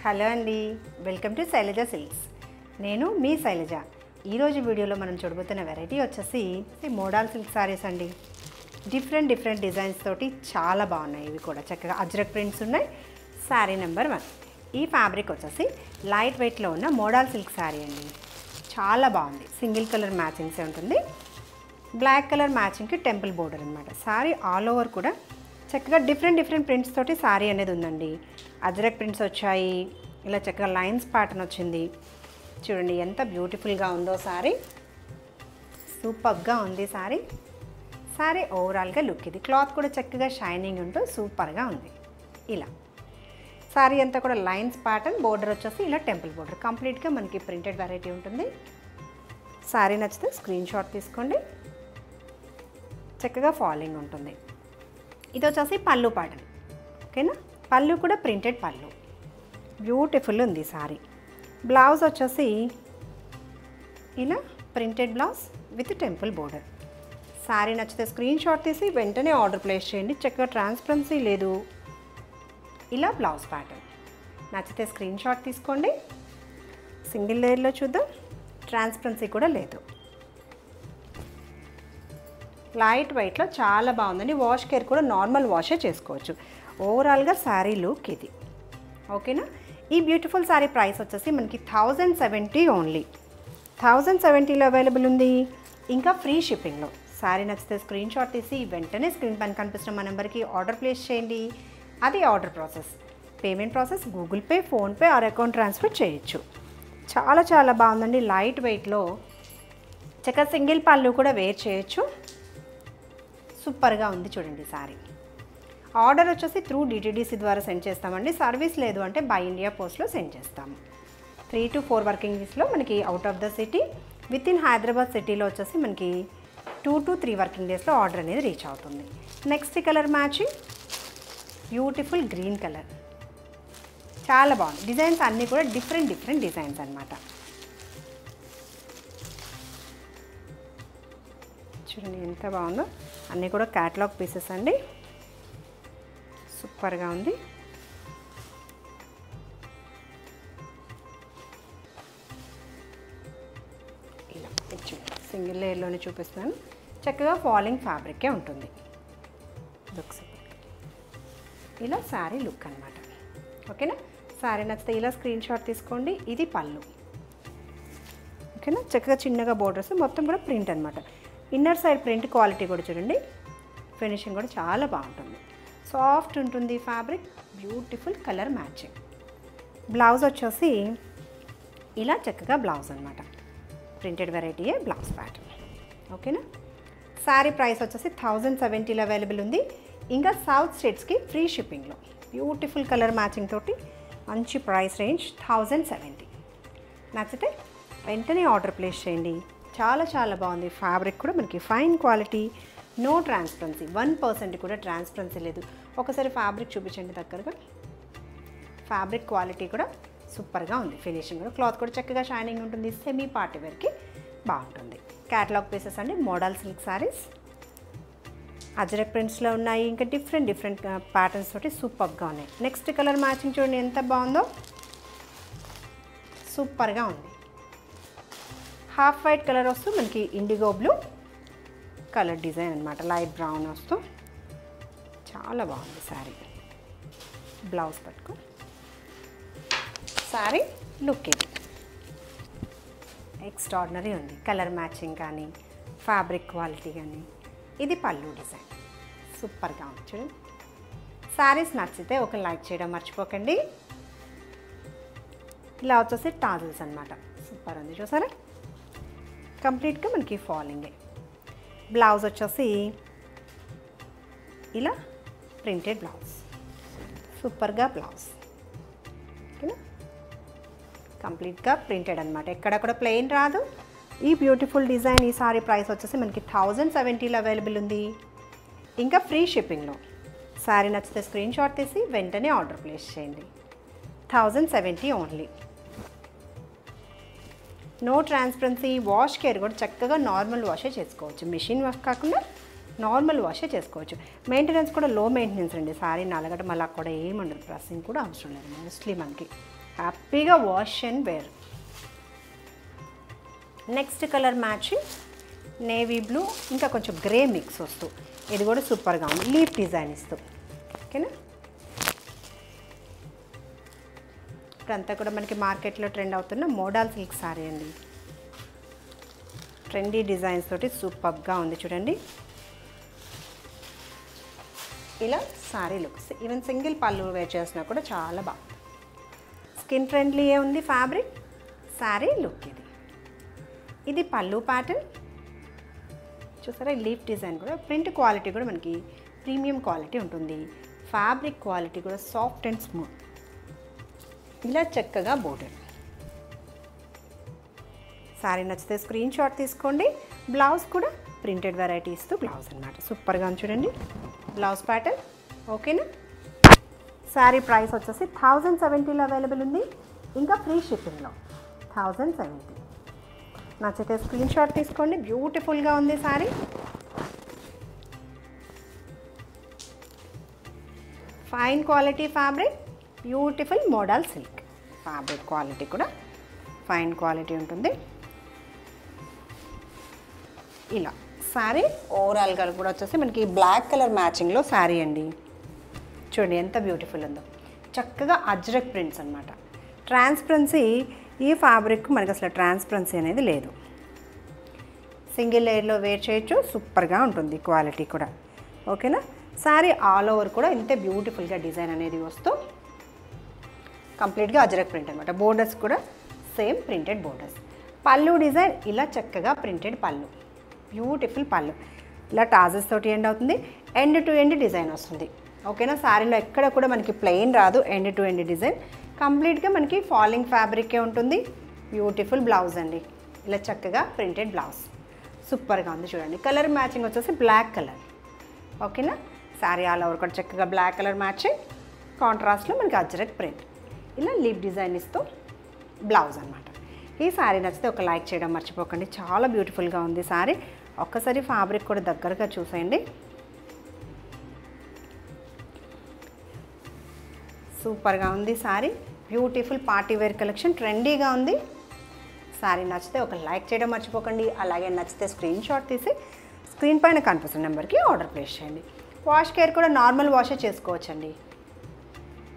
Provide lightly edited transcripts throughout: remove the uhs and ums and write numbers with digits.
Hello అండి, welcome to Shailaja silks. నేను మీ శైలజ. ఈరోజు వీడియోలో మనం చూడబోతున్న వెరైటీ వచ్చేసి మోడల్ సిల్క్ సారీస్ అండి. డిఫరెంట్ డిజైన్స్ తోటి చాలా బాగున్నాయి. ఇవి కూడా చక్కగా అజ్రక్ ప్రింట్స్ ఉన్నాయి. శారీ నెంబర్ 1. ఈ ఫ్యాబ్రిక్ వచ్చేసి లైట్ వెయిట్లో ఉన్న మోడల్ సిల్క్ శారీ అండి. చాలా బాగుంది. సింగిల్ కలర్ మ్యాచింగ్సే ఉంటుంది. బ్లాక్ కలర్ మ్యాచింగ్కి టెంపుల్ బోర్డర్ అనమాట. శారీ ఆల్ ఓవర్ కూడా చక్కగా డిఫరెంట్ ప్రింట్స్ తోటి శారీ అనేది ఉందండి. అజ్రక్ ప్రింట్స్ వచ్చాయి. ఇలా చక్కగా లైన్స్ ప్యాటర్న్ వచ్చింది. చూడండి ఎంత బ్యూటిఫుల్గా ఉందో శారీ. సూపర్గా ఉంది శారీ. శారీ ఓవరాల్గా లుక్ ఇది. క్లాత్ కూడా చక్కగా షైనింగ్ ఉంటూ సూపర్గా ఉంది. ఇలా శారీ అంతా కూడా లైన్స్ ప్యాటర్న్, బోర్డర్ వచ్చేసి ఇలా టెంపుల్ బోర్డర్. కంప్లీట్గా మనకి ప్రింటెడ్ వెరైటీ ఉంటుంది. శారీ నచ్చితే స్క్రీన్ షాట్ తీసుకోండి. చక్కగా ఫాలోయింగ్ ఉంటుంది. ఇది వచ్చేసి పళ్ళు ప్యాటర్న్. ఓకేనా, పళ్ళు కూడా ప్రింటెడ్ పళ్ళు. బ్యూటిఫుల్ ఉంది సారీ. బ్లౌజ్ వచ్చేసి ఇలా printed blouse with temple border. Sorry నచ్చితే స్క్రీన్ షాట్ తీసి వెంటనే ఆర్డర్ ప్లేస్ చేయండి. చక్కగా ట్రాన్స్పరెన్సీ లేదు. ఇలా బ్లౌజ్ ప్యాటర్న్ నచ్చితే స్క్రీన్ షాట్ తీసుకోండి. సింగిల్ లేయర్లో చూద్దాం. ట్రాన్స్పరెన్సీ కూడా లేదు. లైట్ వెయిట్లో చాలా బాగుందండి. వాష్ కేర్ కూడా నార్మల్ వాషే చేసుకోవచ్చు. ఓవరాల్గా శారీ లుక్ ఇది. ఓకేనా. ఈ బ్యూటిఫుల్ శారీ ప్రైస్ వచ్చేసి మనకి 1070 ఓన్లీ. 1070లో అవైలబుల్ ఉంది. ఇంకా ఫ్రీ షిప్పింగ్లో. శారీ నచ్చితే స్క్రీన్ షాట్ తీసి వెంటనే స్క్రీన్ పైన కనిపిస్తున్న మా నెంబర్కి ఆర్డర్ ప్లేస్ చేయండి. అది order process. Payment process Google pay, PhonePe are account transfer చేయొచ్చు. చాలా బాగుందండి. లైట్ వెయిట్లో చక్కగా సింగిల్ పళ్ళు కూడా వేర్ చేయొచ్చు. సూపర్గా ఉంది చూడండి శారీ. ఆర్డర్ వచ్చేసి త్రూ డిటిడిసి ద్వారా సెండ్ చేస్తామండి. సర్వీస్ లేదు అంటే బై ఇండియా పోస్ట్లో సెండ్ చేస్తాము. 3 to 4 వర్కింగ్ డేస్లో మనకి out of the city, with in Hyderabad సిటీలో వచ్చేసి మనకి 2 to 3 వర్కింగ్ డేస్లో ఆర్డర్ అనేది రీచ్ అవుతుంది. Next colour matching beautiful green colour. చాలా బాగుంది. డిజైన్స్ అన్నీ కూడా డిఫరెంట్ డిజైన్స్ అన్నమాట. చూడండి ఎంత బాగుందో. అన్నీ కూడా క్యాటలాగ్ పీసెస్ అండి. సూపర్గా ఉంది. ఇలా చూడండి, సింగిల్ లేయర్లోనే చూపిస్తున్నాను. చక్కగా ఫాలింగ్ ఫ్యాబ్రికే ఉంటుంది. లుక్స్ ఇలా శారీ లుక్ అనమాట. ఓకేనా. శారీ నచ్చితే ఇలా స్క్రీన్ షాట్ తీసుకోండి. ఇది పళ్ళు. ఓకేనా. చక్కగా చిన్నగా బోర్డర్స్, మొత్తం కూడా ప్రింట్ అనమాట. ఇన్నర్ సైడ్ ప్రింట్ క్వాలిటీ కూడా చూడండి. ఫినిషింగ్ కూడా చాలా బాగుంటుంది. సాఫ్ట్ ఉంటుంది fabric. Beautiful colour matching. Blouse వచ్చేసి ఇలా చక్కగా బ్లౌజ్ అనమాట. ప్రింటెడ్ వెరైటీయే బ్లౌజ్ ప్యాటర్న్. ఓకేనా. శారీ ప్రైస్ వచ్చేసి 1070లో అవైలబుల్ ఉంది. ఇంకా సౌత్ స్టేట్స్కి ఫ్రీ షిప్పింగ్లో. బ్యూటిఫుల్ కలర్ మ్యాచింగ్ తోటి మంచి ప్రైస్ రేంజ్ 1070. నచ్చితే వెంటనే ఆర్డర్ ప్లేస్ చేయండి. చాలా బాగుంది. ఫ్యాబ్రిక్ కూడా మనకి ఫైన్ క్వాలిటీ. No transparency. 1% కూడా ట్రాన్స్పరెన్సీ లేదు. ఒకసారి ఫ్యాబ్రిక్ చూపించండి దగ్గరగా. ఫ్యాబ్రిక్ క్వాలిటీ కూడా సూపర్గా ఉంది. ఫినిషింగ్ కూడా, క్లాత్ కూడా చక్కగా షైనింగ్ ఉంటుంది. సెమీ పార్టీ వేర్కి బాగుంటుంది. క్యాటలాగ్ పీసెస్ అండి. మోడల్ సిల్క్ శారీస్ అజ్రక్ ప్రింట్స్లో ఉన్నాయి. ఇంకా డిఫరెంట్ ప్యాటర్న్స్ తోటి సూపర్గా ఉన్నాయి. నెక్స్ట్ కలర్ మ్యాచింగ్ చూడండి ఎంత బాగుందో. సూపర్గా ఉంది. హాఫ్ వైట్ కలర్ వస్తూ మనకి ఇండిగో బ్లూ కలర్ డిజైన్ అనమాట. లైట్ బ్రౌన్ వస్తూ చాలా బాగుంది శారీ. బ్లౌజ్ పట్టుకో. శారీ లుక్ ఇది ఎక్స్ట్రాడినరీ ఉంది. కలర్ మ్యాచింగ్ కానీ, ఫ్యాబ్రిక్ క్వాలిటీ కానీ. ఇది పళ్ళు డిజైన్. సూపర్గా ఉంది చూడండి. శారీస్ నచ్చితే ఒక లైక్ చేయడం మర్చిపోకండి. ఇలా వచ్చేసి టాజిల్స్ అనమాట. సూపర్ ఉంది చూసారా. కంప్లీట్గా మనకి ఫాలింగే. బ్లౌజ్ వచ్చేసి ఇలా ప్రింటెడ్ బ్లౌజ్. సూపర్గా బ్లౌజ్. ఓకేనా. కంప్లీట్గా ప్రింటెడ్ అనమాట. ఎక్కడ కూడా ప్లెయిన్ రాదు. ఈ బ్యూటిఫుల్ డిజైన్. ఈ సారీ ప్రైస్ వచ్చేసి మనకి 1070లో అవైలబుల్ ఉంది. ఇంకా ఫ్రీ షిప్పింగ్లో. సారీ నచ్చితే స్క్రీన్ షాట్ తీసి వెంటనే ఆర్డర్ ప్లేస్ చేయండి. 1070 only. No transparency. Wash care కూడా చక్కగా నార్మల్ వాషే చేసుకోవచ్చు. మిషన్ వాష్ కాకుండా నార్మల్ వాషే చేసుకోవచ్చు. మెయింటెనెన్స్ కూడా లో మెయింటెనెన్స్ అండి. సారీ నలగడం అలా కూడా ఏముండదు. ప్రెస్సింగ్ కూడా అవసరం లేదు మోస్ట్లీ మనకి. హ్యాపీగా wash and wear. Next colour matching navy blue, ఇంకా కొంచెం గ్రే మిక్స్ వస్తూ, ఇది కూడా సూపర్గా ఉంది, లీఫ్ డిజైన్ ఇస్తూ. ఓకేనా, ఇప్పుడంతా కూడా మనకి మార్కెట్లో ట్రెండ్ అవుతున్న మోడల్ సిల్క్ సారీ అండి. ట్రెండీ డిజైన్స్ తోటి సూపర్గా ఉంది చూడండి. ఇలా సారీ లుక్స్, ఈవెన్ సింగిల్ పళ్ళు వేర్ చేసినా కూడా చాలా బాగుంది. స్కిన్ ఫ్రెండ్లీ ఉంది ఫ్యాబ్రిక్. సారీ లుక్ ఇది పళ్ళు ప్యాటర్న్ చూసారా. లీఫ్ డిజైన్ కూడా, ప్రింట్ క్వాలిటీ కూడా మనకి ప్రీమియం క్వాలిటీ ఉంటుంది. ఫ్యాబ్రిక్ క్వాలిటీ కూడా సాఫ్ట్ అండ్ స్మూత్. ఇలా చక్కగా బోర్డర్. సారీ నచ్చితే స్క్రీన్ షాట్ తీసుకోండి. బ్లౌజ్ కూడా ప్రింటెడ్ వెరైటీస్తో బ్లౌజ్ అన్నమాట. సూపర్గా ఉంది చూడండి బ్లౌజ్ ప్యాటర్న్. ఓకేనా, సారీ ప్రైస్ వచ్చేసి 1070లో అవైలబుల్ ఉంది, ఇంకా ఫ్రీ షిప్పింగ్లో 1070. నచ్చితే స్క్రీన్ షాట్ తీసుకోండి. బ్యూటిఫుల్గా ఉంది sorry. Fine quality fabric, beautiful model silk. Fabric quality కూడా ఫైన్ క్వాలిటీ ఉంటుంది. ఇలా సారీ ఓవరాల్గా కూడా వచ్చేసి మనకి బ్లాక్ కలర్ మ్యాచింగ్లో సారీ అండి. చూడండి ఎంత బ్యూటిఫుల్ ఉందో. చక్కగా అజ్రక్ ప్రింట్స్ అనమాట. ట్రాన్స్పరెన్సీ ఈ ఫ్యాబ్రిక్ మనకి అసలు ట్రాన్స్పరెన్సీ అనేది లేదు. సింగిల్ లేయర్లో వేర్ చేయొచ్చు, సూపర్గా ఉంటుంది క్వాలిటీ కూడా. ఓకేనా, సారీ ఆల్ ఓవర్ కూడా ఇంతే బ్యూటిఫుల్గా డిజైన్ అనేది వస్తూ కంప్లీట్గా అజ్రక్ ప్రింట్ అనమాట. బోర్డర్స్ కూడా సేమ్ ప్రింటెడ్ బోర్డర్స్. పళ్ళు డిజైన్ ఇలా చక్కగా ప్రింటెడ్ పళ్ళు, బ్యూటిఫుల్ పళ్ళు. ఇలా టాజెస్ తోటి ఎండ్ అవుతుంది. ఎండ్ టు ఎండ్ డిజైన్ వస్తుంది. ఓకేనా, శారీలో ఎక్కడ కూడా మనకి ప్లెయిన్ రాదు. ఎండ్ టు ఎండ్ డిజైన్ కంప్లీట్గా మనకి ఫాలింగ్ ఫ్యాబ్రికే ఉంటుంది. బ్యూటిఫుల్ బ్లౌజ్ అండి. ఇలా చక్కగా ప్రింటెడ్ బ్లౌజ్ సూపర్గా ఉంది చూడండి. కలర్ మ్యాచింగ్ వచ్చేసి బ్లాక్ కలర్. ఓకేనా, శారీ ఆల్ ఓవర్ కూడా చక్కగా బ్లాక్ కలర్ మ్యాచింగ్. కాంట్రాస్ట్లో మనకి అజ్రక్ ప్రింట్. ఇలా లీఫ్ డిజైన్ ఇస్తూ బ్లౌజ్ అనమాట. ఈ శారీ నచ్చితే ఒక లైక్ చేయడం మర్చిపోకండి. చాలా బ్యూటిఫుల్గా ఉంది శారీ. ఒక్కసారి ఫ్యాబ్రిక్ కూడా దగ్గరగా చూసేయండి. సూపర్గా ఉంది sari. Beautiful party wear collection, ట్రెండీగా ఉంది. శారీ నచ్చితే ఒక లైక్ చేయడం మర్చిపోకండి. అలాగే నచ్చితే స్క్రీన్ షాట్ తీసి స్క్రీన్ పైన కనిపిస్తున్న నెంబర్కి ఆర్డర్ ప్లేస్ చేయండి. వాష్ కేర్ కూడా నార్మల్ వాషే చేసుకోవచ్చండి.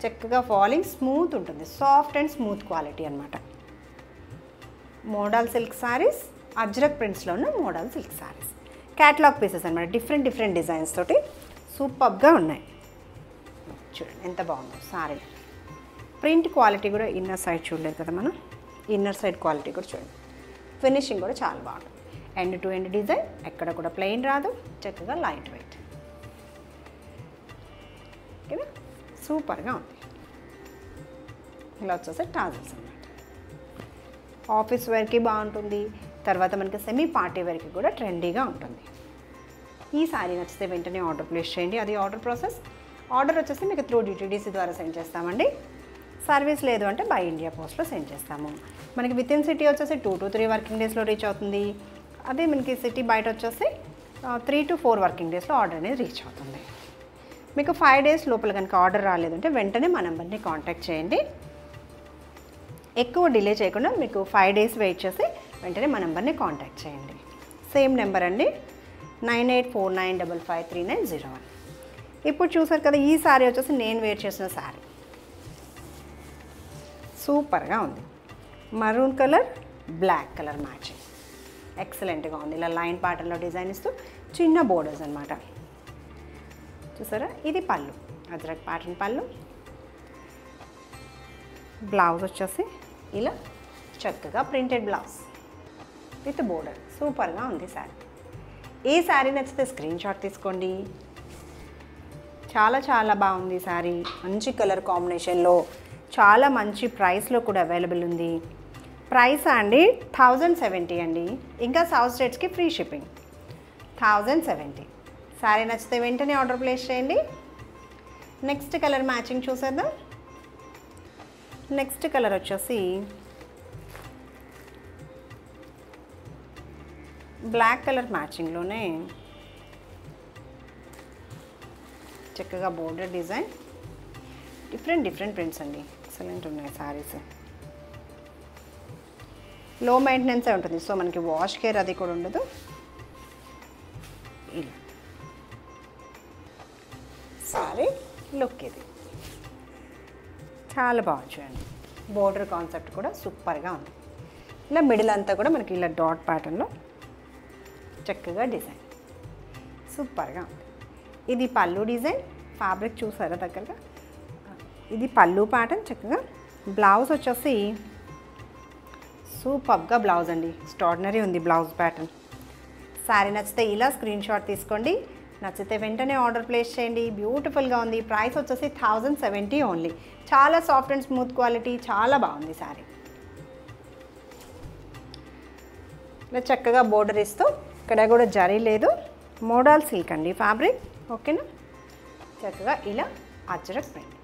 చక్కగా ఫాలింగ్ స్మూత్ ఉంటుంది. సాఫ్ట్ అండ్ స్మూత్ క్వాలిటీ అనమాట. మోడల్ సిల్క్ శారీస్, అజ్రక్ ప్రింట్స్లో ఉన్న model silk saris. Catalogue pieces అనమాట. డిఫరెంట్ డిజైన్స్ తోటి సూపర్గా ఉన్నాయి. చూడండి ఎంత బాగుందో సారీ. ప్రింట్ క్వాలిటీ కూడా ఇన్నర్ సైడ్ చూడలేదు కదా మనం. ఇన్నర్ సైడ్ క్వాలిటీ కూడా చూడండి. ఫినిషింగ్ కూడా చాలా బాగుంటుంది. ఎండ్ టు ఎండ్ డిజైన్, ఎక్కడ కూడా ప్లెయిన్ రాదు. చక్కగా లైట్ వెయిట్. ఓకేనా, సూపర్గా ఉంది. ఇలా వచ్చేసి టాజల్స్ అన్నమాట. ఆఫీస్ వేర్కి బాగుంటుంది. తర్వాత మనకి సెమీ పార్టీ వేర్కి కూడా ట్రెండీగా ఉంటుంది. ఈ సారీ నచ్చితే వెంటనే ఆర్డర్ ప్లేస్ చేయండి. అది ఆర్డర్ ప్రాసెస్. ఆర్డర్ వచ్చేసి మీకు త్రూ డిటీడీసీ ద్వారా సెండ్ చేస్తామండి. సర్వీస్ లేదు అంటే బై ఇండియా పోస్ట్లో సెండ్ చేస్తాము. మనకి విత్ ఇన్ సిటీ వచ్చేసి 2 to 3 వర్కింగ్ డేస్లో రీచ్ అవుతుంది. అదే మనకి సిటీ బయట వచ్చేసి 3 to 4 వర్కింగ్ డేస్లో ఆర్డర్ అనేది రీచ్ అవుతుంది. మీకు 5 days లోపల కనుక ఆర్డర్ రాలేదంటే వెంటనే మా నెంబర్ని కాంటాక్ట్ చేయండి. ఎక్కువ డిలే చేయకుండా మీకు 5 days వెయిట్ చేసి వెంటనే మా నెంబర్ని కాంటాక్ట్ చేయండి. సేమ్ నెంబర్ అండి, 9849553901. ఇప్పుడు చూసారు కదా, ఈ శారీ వచ్చేసి నేను వేర్ చేసిన శారీ. సూపర్గా ఉంది. Maroon colour, black colour matching ఎక్సలెంట్గా ఉంది. ఇలా లైన్ ప్యాటర్న్లో డిజైన్ ఇస్తూ చిన్న బోర్డర్స్ అనమాట. చూసారా, ఇది పళ్ళు, అజ్రక్ ప్యాటర్న్ పళ్ళు. బ్లౌజ్ వచ్చేసి ఇలా చక్కగా ప్రింటెడ్ బ్లౌజ్ విత్ బోర్డర్. సూపర్గా ఉంది శారీ. ఈ శారీ నచ్చితే స్క్రీన్ షాట్ తీసుకోండి. చాలా చాలా బాగుంది శారీ. మంచి కలర్ కాంబినేషన్లో, చాలా మంచి ప్రైస్లో కూడా అవైలబుల్ ఉంది. ప్రైస్ అండి 1070 అండి. ఇంకా సౌత్ స్టేట్స్కి ఫ్రీ షిప్పింగ్. 1070. శారీ నచ్చితే వెంటనే ఆర్డర్ ప్లేస్ చేయండి. నెక్స్ట్ కలర్ మ్యాచింగ్ చూసేద్దాం. నెక్స్ట్ కలర్ వచ్చేసి బ్లాక్ కలర్ మ్యాచింగ్లోనే చక్కగా బోర్డర్ డిజైన్, డిఫరెంట్ ప్రింట్స్ అండి. ఎక్సలెంట్ ఉన్నాయి శారీస్. లో మెయింటెనెన్సే ఉంటుంది, సో మనకి వాష్ కేర్ అది కూడా ఉండదు. ఇలా సారీ లుక్ ఇది చాలా బాగుంది చూడండి. బోర్డర్ కాన్సెప్ట్ కూడా సూపర్గా ఉంది. ఇలా మిడిల్ అంతా కూడా మనకి ఇలా డాట్ ప్యాటర్న్లో చక్కగా డిజైన్ సూపర్గా ఉంది. ఇది పళ్ళు డిజైన్, ఫ్యాబ్రిక్ చూసారా దగ్గరగా. ఇది పళ్ళు ప్యాటర్న్ చక్కగా. బ్లౌజ్ వచ్చేసి సూపర్గా బ్లౌజ్ అండి, ఎక్స్ట్రాడినరీ ఉంది బ్లౌజ్ ప్యాటర్న్. శారీ నచ్చితే ఇలా స్క్రీన్ షాట్ తీసుకోండి, నచ్చితే వెంటనే ఆర్డర్ ప్లేస్ చేయండి. బ్యూటిఫుల్గా ఉంది. ప్రైస్ వచ్చేసి 1070 ఓన్లీ. చాలా సాఫ్ట్ అండ్ స్మూత్ క్వాలిటీ, చాలా బాగుంది శారీ. ఇలా చక్కగా బోర్డర్ ఇస్తూ ఇక్కడ కూడా జరీ లేదు, మోడల్ సిల్క్ అండి ఫ్యాబ్రిక్. ఓకేనా, చక్కగా ఇలా అజ్రక్ ప్రింట్.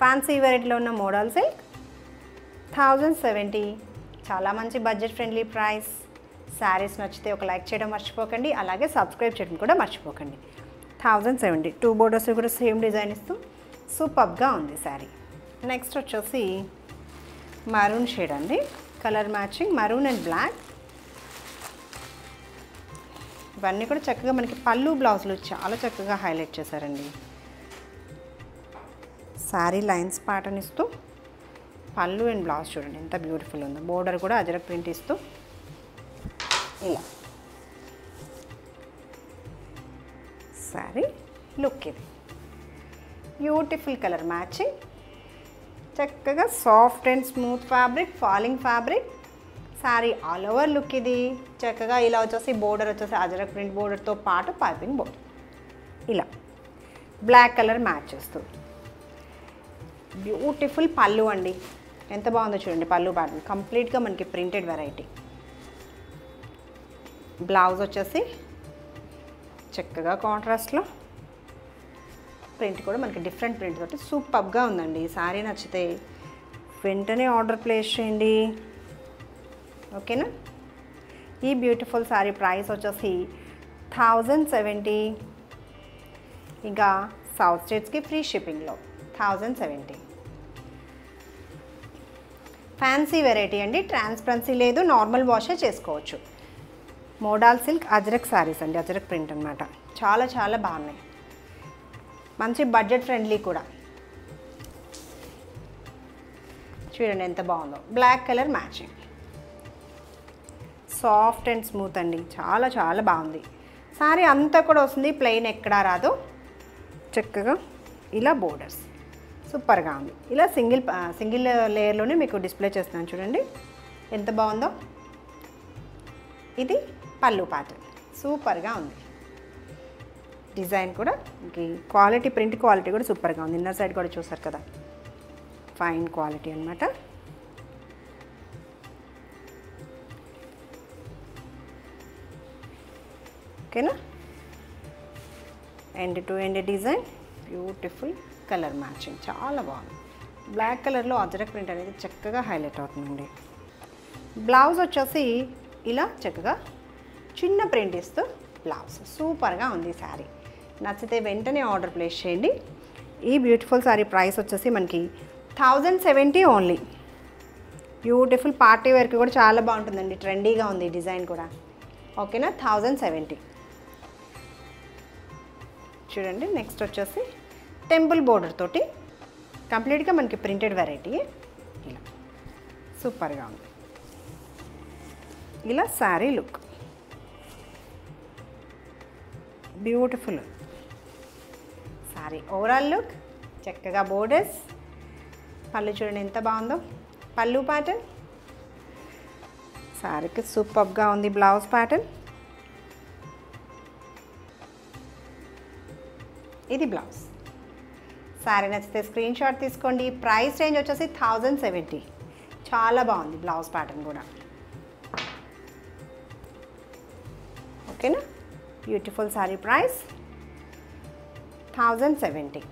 ఫ్యాన్సీ వెరైటీలో ఉన్న మోడల్ సిల్క్ 1070. చాలా మంచి బడ్జెట్ ఫ్రెండ్లీ ప్రైస్. శారీస్ నచ్చితే ఒక లైక్ చేయడం మర్చిపోకండి, అలాగే సబ్స్క్రైబ్ చేయడం కూడా మర్చిపోకండి. 1070. 2 బోర్డర్స్ కూడా సేమ్ డిజైన్ ఇస్తూ సూపర్గా ఉంది శారీ. నెక్స్ట్ వచ్చేసి మరూన్ షేడ్ అండి, colour matching maroon and black. ఇవన్నీ కూడా చక్కగా మనకి పళ్ళు బ్లౌజులు చాలా చక్కగా హైలైట్ చేశారండి. శారీ లైన్స్ ప్యాటర్న్ ఇస్తూ పళ్ళు అండ్ బ్లౌజ్ చూడండి ఎంత బ్యూటిఫుల్ ఉందో. బోర్డర్ కూడా అజరక్ ప్రింట్ ఇస్తూ ఇలా శారీ లుక్ ఇది. బ్యూటిఫుల్ కలర్ మ్యాచింగ్, చక్కగా soft and smooth fabric, falling fabric. Sari all over look ఇది. చక్కగా ఇలా వచ్చేసి బోర్డర్ వచ్చేసి అజరక్ ప్రింట్ బోర్డర్తో పాటు పైపింగ్ బోర్డర్ ఇలా బ్లాక్ కలర్ మ్యాచ్ చేస్తూ బ్యూటిఫుల్ పళ్ళు అండి, ఎంత బాగుందో చూడండి. పళ్ళు ప్యాటర్న్ కంప్లీట్గా మనకి ప్రింటెడ్ వెరైటీ. బ్లౌజ్ వచ్చేసి చక్కగా కాంట్రాస్ట్లో ప్రింట్ కూడా మనకి డిఫరెంట్ ప్రింట్ తోటి సూపర్గా ఉందండి. శారీ నచ్చితే వెంటనే ఆర్డర్ ప్లేస్ చేయండి. ఓకేనా, ఈ బ్యూటిఫుల్ శారీ ప్రైస్ వచ్చేసి 1070. ఇంకా సౌత్ స్టేట్స్కి ఫ్రీ షిప్పింగ్లో 1070. ఫ్యాన్సీ వెరైటీ అండి, ట్రాన్స్పరెన్సీ లేదు, నార్మల్ వాషే చేసుకోవచ్చు. మోడల్ సిల్క్ అజరక్ శారీస్ అండి, అజరక్ ప్రింట్ అనమాట. చాలా చాలా బాగున్నాయి, మంచి బడ్జెట్ ఫ్రెండ్లీ కూడా. చూడండి ఎంత బాగుందో. Black colour matching, soft and smooth అండి, చాలా చాలా బాగుంది. శారీ అంతా కూడా వస్తుంది, ప్లెయిన్ ఎక్కడా రాదు. చక్కగా ఇలా బోర్డర్స్ సూపర్గా ఉంది. ఇలా సింగిల్ లేయర్లోనే మీకు డిస్ప్లే చేస్తున్నాను చూడండి ఎంత బాగుందో. ఇది పళ్ళు ప్యాటర్న్ సూపర్గా ఉంది. డిజైన్ కూడా క్వాలిటీ, ప్రింట్ క్వాలిటీ కూడా సూపర్గా ఉంది. ఇన్నర్ సైడ్ కూడా చూసారు కదా, ఫైన్ క్వాలిటీ అనమాట. ఓకేనా, end to end design, beautiful colour matching, చాలా బాగుంది. బ్లాక్ కలర్లో అజరక్ ప్రింట్ అనేది చక్కగా హైలైట్ అవుతుందండి. బ్లౌజ్ వచ్చేసి ఇలా చక్కగా చిన్న ప్రింట్ ఇస్తూ బ్లౌజ్ సూపర్గా ఉంది. శారీ నచ్చితే వెంటనే ఆర్డర్ ప్లేస్ చేయండి. ఈ బ్యూటిఫుల్ శారీ ప్రైస్ వచ్చేసి మనకి 1070 ఓన్లీ. బ్యూటిఫుల్ పార్టీ వేర్కి కూడా చాలా బాగుంటుందండి, ట్రెండీగా ఉంది డిజైన్ కూడా. ఓకేనా, 1070. చూడండి నెక్స్ట్ వచ్చేసి టెంపుల్ బోర్డర్ తోటి కంప్లీట్గా మనకి ప్రింటెడ్ వెరైటీ. ఇలా సూపర్గా ఉంది. ఇలా sari look beautiful. Sari overall look చక్కగా బోర్డర్స్, పళ్ళు చూడండి ఎంత బాగుందో. పళ్ళు ప్యాటర్న్ శారీకి సూపర్గా ఉంది. బ్లౌజ్ ప్యాటర్న్, ఇది బ్లౌజ్. శారీ నచ్చితే స్క్రీన్ షాట్ తీసుకోండి. ప్రైస్ రేంజ్ వచ్చేసి 1070. చాలా బాగుంది బ్లౌజ్ ప్యాటర్న్ కూడా. ఓకేనా, బ్యూటిఫుల్ శారీ ప్రైస్ 1070.